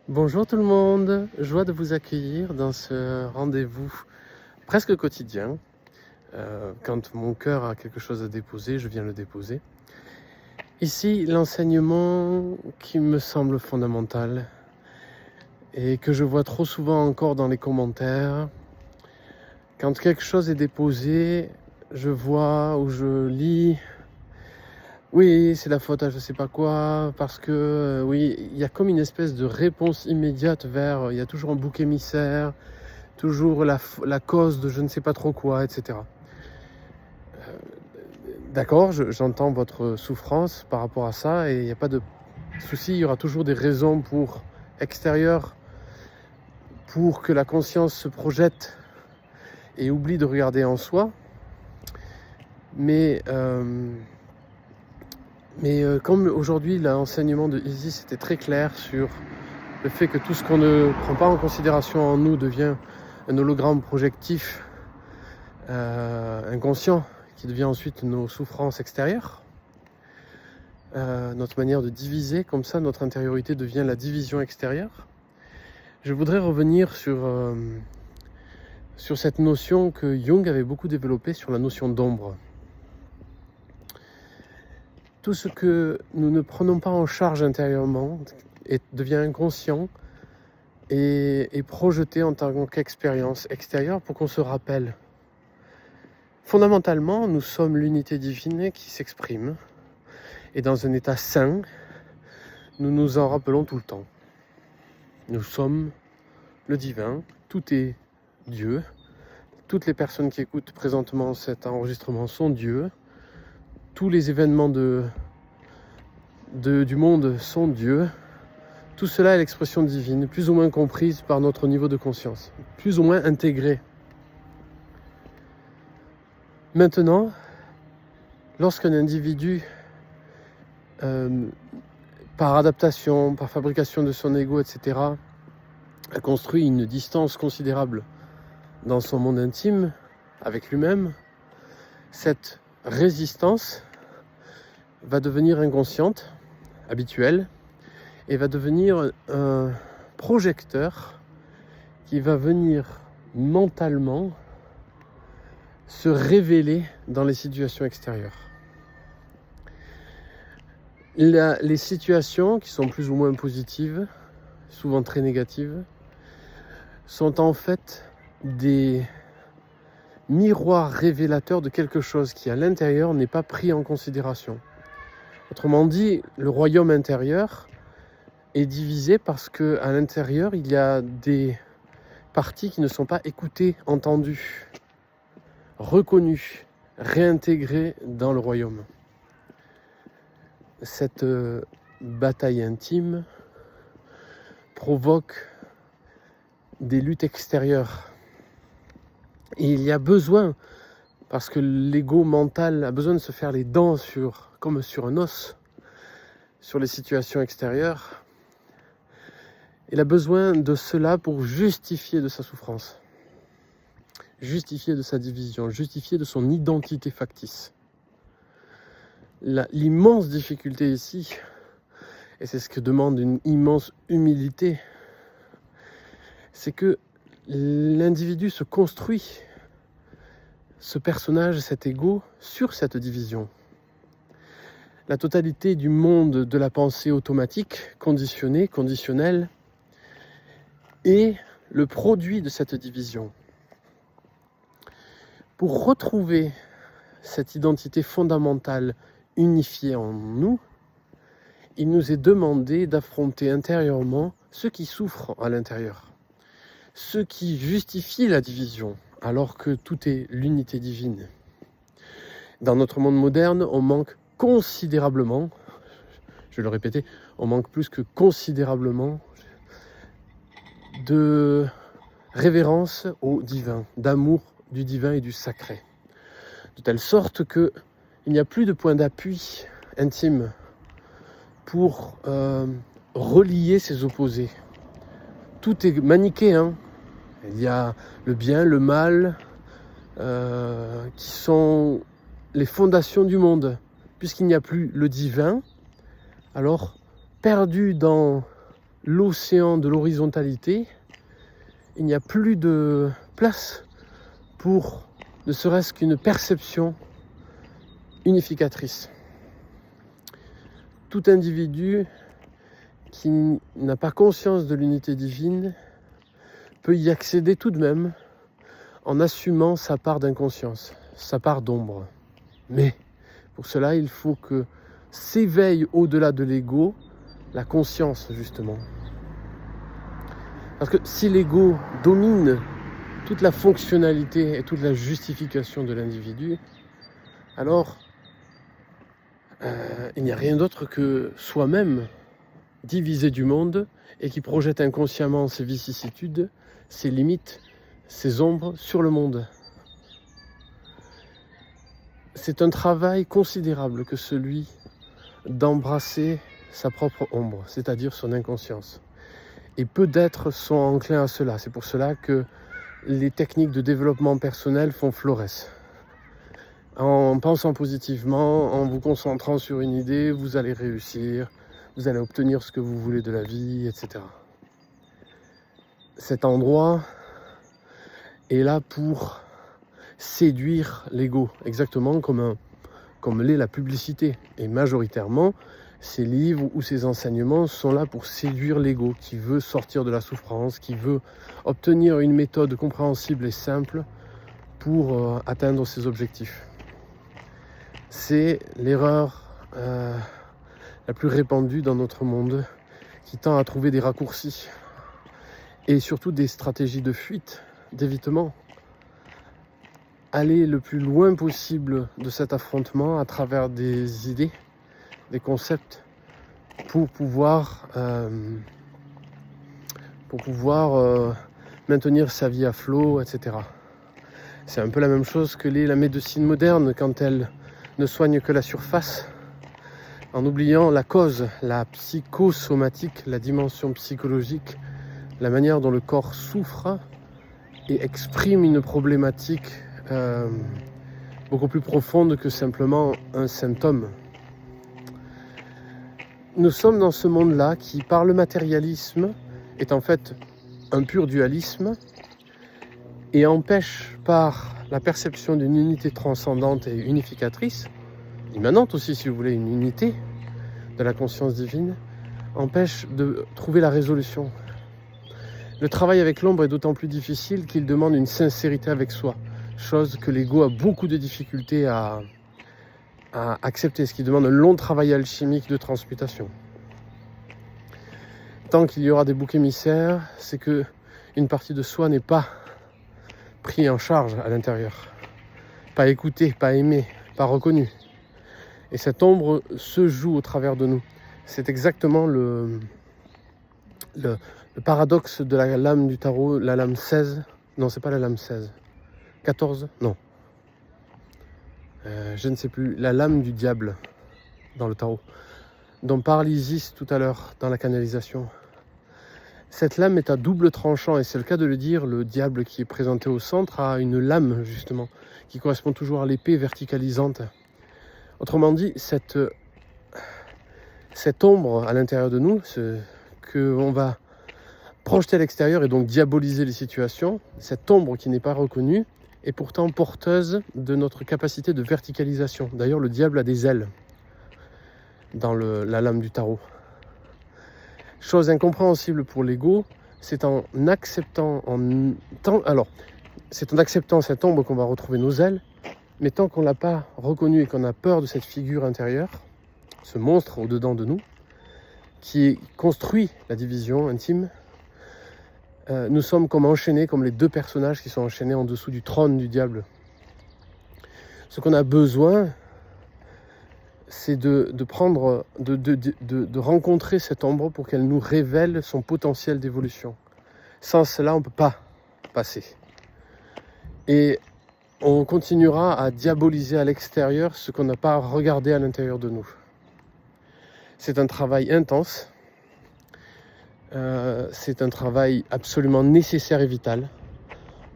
Bonjour tout le monde, joie de vous accueillir dans ce rendez-vous presque quotidien. Quand mon cœur a quelque chose à déposer, je viens le déposer. Ici, l'enseignement qui me semble fondamental et que je vois trop souvent encore dans les commentaires. Quand quelque chose est déposé, je vois ou je lis « Oui, c'est la faute à je sais pas quoi, parce que oui, il y a comme une espèce de réponse immédiate vers, il y a toujours un bouc émissaire, toujours la cause de je ne sais pas trop quoi, etc. » D'accord, j'entends votre souffrance par rapport à ça et il n'y a pas de souci, il y aura toujours des raisons extérieures pour que la conscience se projette et oublie de regarder en soi. Mais comme aujourd'hui l'enseignement de Isis était très clair sur le fait que tout ce qu'on ne prend pas en considération en nous devient un hologramme projectif inconscient qui devient ensuite nos souffrances extérieures, notre manière de diviser, comme ça notre intériorité devient la division extérieure. Je voudrais revenir sur cette notion que Jung avait beaucoup développée sur la notion d'ombre. Tout ce que nous ne prenons pas en charge intérieurement devient inconscient et est projeté en tant qu'expérience extérieure pour qu'on se rappelle. Fondamentalement, nous sommes l'unité divine qui s'exprime et dans un état sain, nous nous en rappelons tout le temps. Nous sommes le divin, tout est Dieu. Toutes les personnes qui écoutent présentement cet enregistrement sont Dieu. Tous les événements du monde sont Dieu. Tout cela est l'expression divine, plus ou moins comprise par notre niveau de conscience, plus ou moins intégrée. Maintenant, lorsqu'un individu, par adaptation, par fabrication de son ego, etc., a construit une distance considérable dans son monde intime, avec lui-même, cette résistance va devenir inconsciente, habituelle, et va devenir un projecteur qui va venir mentalement se révéler dans les situations extérieures. Les situations qui sont plus ou moins positives, souvent très négatives, sont en fait des miroirs révélateurs de quelque chose qui à l'intérieur n'est pas pris en considération. Autrement dit, le royaume intérieur est divisé parce qu'à l'intérieur, il y a des parties qui ne sont pas écoutées, entendues, reconnues, réintégrées dans le royaume. Cette bataille intime provoque des luttes extérieures. Et il y a besoin, parce que l'ego mental a besoin de se faire les dents comme sur un os, sur les situations extérieures. Il a besoin de cela pour justifier de sa souffrance, justifier de sa division, justifier de son identité factice. L'immense difficulté ici, et c'est ce que demande une immense humilité, c'est que l'individu se construit ce personnage, cet ego, sur cette division. La totalité du monde de la pensée automatique, conditionnée, conditionnelle, est le produit de cette division. Pour retrouver cette identité fondamentale unifiée en nous, il nous est demandé d'affronter intérieurement ceux qui souffrent à l'intérieur, ceux qui justifient la division, alors que tout est l'unité divine. Dans notre monde moderne, on manque considérablement, je vais le répéter, on manque plus que considérablement de révérence au divin, d'amour du divin et du sacré. De telle sorte qu'il n'y a plus de point d'appui intime pour relier ces opposés. Tout est manichéen. Il y a le bien, le mal, qui sont les fondations du monde. Puisqu'il n'y a plus le divin, alors perdu dans l'océan de l'horizontalité, il n'y a plus de place pour ne serait-ce qu'une perception unificatrice. Tout individu qui n'a pas conscience de l'unité divine peut y accéder tout de même en assumant sa part d'inconscience, sa part d'ombre. Mais pour cela, il faut que s'éveille au-delà de l'ego la conscience, justement. Parce que si l'ego domine toute la fonctionnalité et toute la justification de l'individu, alors il n'y a rien d'autre que soi-même divisé du monde et qui projette inconsciemment ses vicissitudes, ses limites, ses ombres sur le monde. C'est un travail considérable que celui d'embrasser sa propre ombre, c'est-à-dire son inconscience. Et peu d'êtres sont enclins à cela. C'est pour cela que les techniques de développement personnel font florès. En pensant positivement, en vous concentrant sur une idée, vous allez réussir, vous allez obtenir ce que vous voulez de la vie, etc. Cet endroit est là pour séduire l'ego, exactement comme l'est la publicité. Et majoritairement, ces livres ou ces enseignements sont là pour séduire l'ego qui veut sortir de la souffrance, qui veut obtenir une méthode compréhensible et simple pour atteindre ses objectifs. C'est l'erreur la plus répandue dans notre monde qui tend à trouver des raccourcis et surtout des stratégies de fuite, d'évitement. Aller le plus loin possible de cet affrontement à travers des idées, des concepts pour pouvoir maintenir sa vie à flot, etc. C'est un peu la même chose que la médecine moderne quand elle ne soigne que la surface, en oubliant la cause, la psychosomatique, la dimension psychologique, la manière dont le corps souffre et exprime une problématique beaucoup plus profonde que simplement un symptôme. Nous sommes dans ce monde-là qui, par le matérialisme, est en fait un pur dualisme et empêche par la perception d'une unité transcendante et unificatrice, immanente aussi si vous voulez, une unité de la conscience divine, empêche de trouver la résolution. Le travail avec l'ombre est d'autant plus difficile qu'il demande une sincérité avec soi, chose que l'ego a beaucoup de difficultés à accepter, ce qui demande un long travail alchimique de transmutation. Tant qu'il y aura des boucs émissaires, c'est que une partie de soi n'est pas prise en charge à l'intérieur, pas écoutée, pas aimée, pas reconnue. Et cette ombre se joue au travers de nous. C'est exactement le paradoxe de la lame du tarot, la lame 16. Non, c'est pas la lame 16. 14, non. Je ne sais plus. La lame du diable dans le tarot, dont parle Isis tout à l'heure dans la canalisation. Cette lame est à double tranchant, et c'est le cas de le dire. Le diable qui est présenté au centre a une lame, justement, qui correspond toujours à l'épée verticalisante. Autrement dit, cette ombre à l'intérieur de nous, qu'on va projeter à l'extérieur et donc diaboliser les situations, cette ombre qui n'est pas reconnue, est pourtant porteuse de notre capacité de verticalisation. D'ailleurs, le diable a des ailes dans la lame du tarot. Chose incompréhensible pour l'ego, c'est en acceptant cette ombre qu'on va retrouver nos ailes, mais tant qu'on ne l'a pas reconnue et qu'on a peur de cette figure intérieure, ce monstre au-dedans de nous, qui construit la division intime, nous sommes comme enchaînés, comme les deux personnages qui sont enchaînés en dessous du trône du diable. Ce qu'on a besoin, c'est de rencontrer cette ombre pour qu'elle nous révèle son potentiel d'évolution. Sans cela, on ne peut pas passer. Et on continuera à diaboliser à l'extérieur ce qu'on n'a pas regardé à l'intérieur de nous. C'est un travail intense. C'est un travail absolument nécessaire et vital.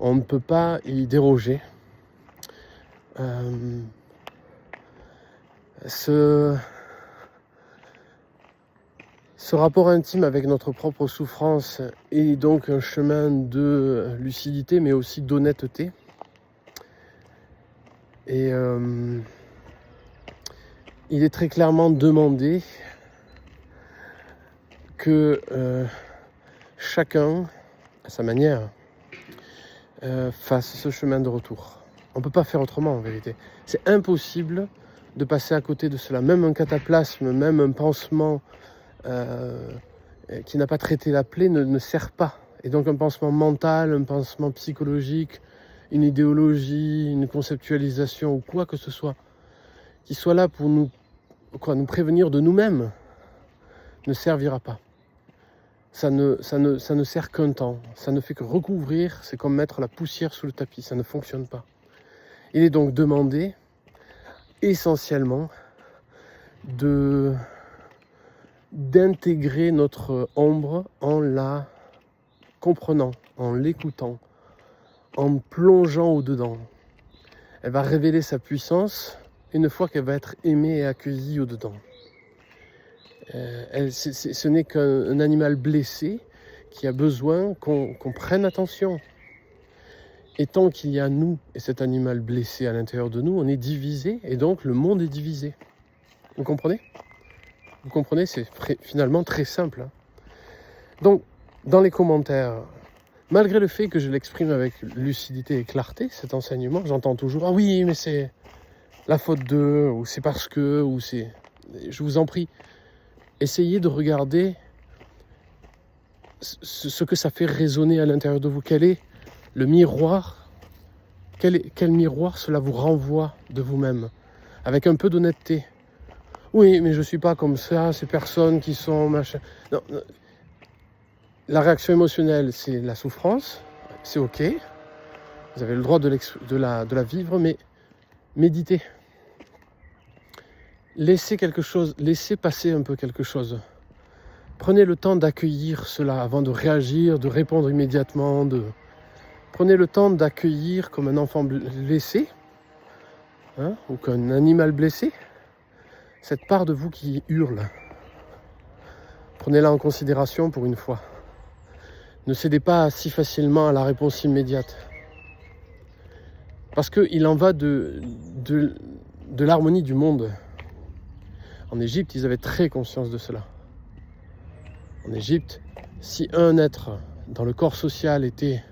On ne peut pas y déroger. Ce rapport intime avec notre propre souffrance est donc un chemin de lucidité, mais aussi d'honnêteté. Et il est très clairement demandé que chacun, à sa manière, fasse ce chemin de retour. On ne peut pas faire autrement en vérité. C'est impossible de passer à côté de cela. Même un cataplasme, même un pansement qui n'a pas traité la plaie ne sert pas. Et donc un pansement mental, un pansement psychologique, une idéologie, une conceptualisation ou quoi que ce soit, qui soit là pour nous prévenir de nous-mêmes, ne servira pas. Ça ne sert qu'un temps. Ça ne fait que recouvrir, c'est comme mettre la poussière sous le tapis, ça ne fonctionne pas. Il est donc demandé, essentiellement, d'intégrer notre ombre en la comprenant, en l'écoutant, en plongeant au-dedans. Elle va révéler sa puissance une fois qu'elle va être aimée et accueillie au-dedans. Ce n'est qu'un animal blessé qui a besoin qu'on prenne attention. Et tant qu'il y a nous et cet animal blessé à l'intérieur de nous, on est divisé et donc le monde est divisé. Vous comprenez ? Vous comprenez ? C'est finalement très simple. Donc, dans les commentaires, malgré le fait que je l'exprime avec lucidité et clarté, cet enseignement, j'entends toujours « Ah oui, mais c'est la faute de, ou c'est parce que, ou c'est... » Je vous en prie, essayez de regarder ce que ça fait résonner à l'intérieur de vous. Quel est le miroir, quel miroir cela vous renvoie de vous-même, avec un peu d'honnêteté. Oui, mais je ne suis pas comme ça, ces personnes qui sont machin. Non, la réaction émotionnelle, c'est la souffrance, c'est ok. Vous avez le droit de la vivre, mais méditez. Laissez passer un peu quelque chose. Prenez le temps d'accueillir cela avant de réagir, de répondre immédiatement. Prenez le temps d'accueillir comme un enfant blessé, ou qu'un animal blessé, cette part de vous qui hurle. Prenez-la en considération pour une fois. Ne cédez pas si facilement à la réponse immédiate. Parce qu'il en va de l'harmonie du monde. En Égypte, ils avaient très conscience de cela. En Égypte, si un être dans le corps social était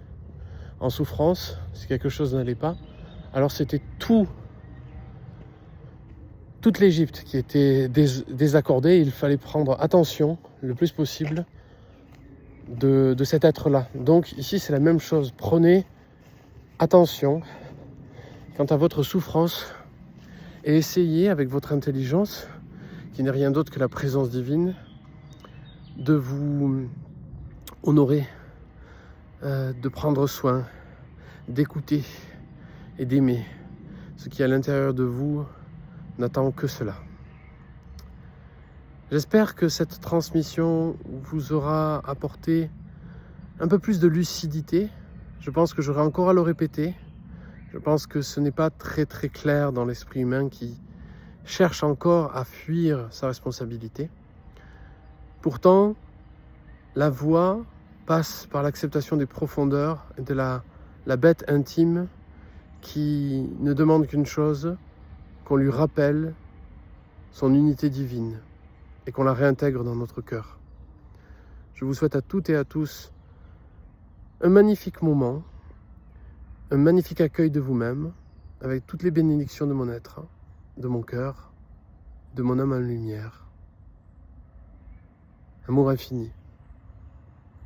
en souffrance, si quelque chose n'allait pas, alors c'était toute l'Égypte qui était désaccordée. Il fallait prendre attention le plus possible de cet être-là. Donc ici, c'est la même chose. Prenez attention quant à votre souffrance et essayez avec votre intelligence, qui n'est rien d'autre que la présence divine, de vous honorer, de prendre soin, d'écouter et d'aimer ce qui à l'intérieur de vous n'attend que cela. J'espère que cette transmission vous aura apporté un peu plus de lucidité. Je pense que j'aurai encore à le répéter. Je pense que ce n'est pas très très clair dans l'esprit humain qui cherche encore à fuir sa responsabilité. Pourtant, la voie passe par l'acceptation des profondeurs et de la bête intime qui ne demande qu'une chose, qu'on lui rappelle son unité divine et qu'on la réintègre dans notre cœur. Je vous souhaite à toutes et à tous un magnifique moment, un magnifique accueil de vous-même, avec toutes les bénédictions de mon être, de mon cœur, de mon âme en lumière. Amour infini.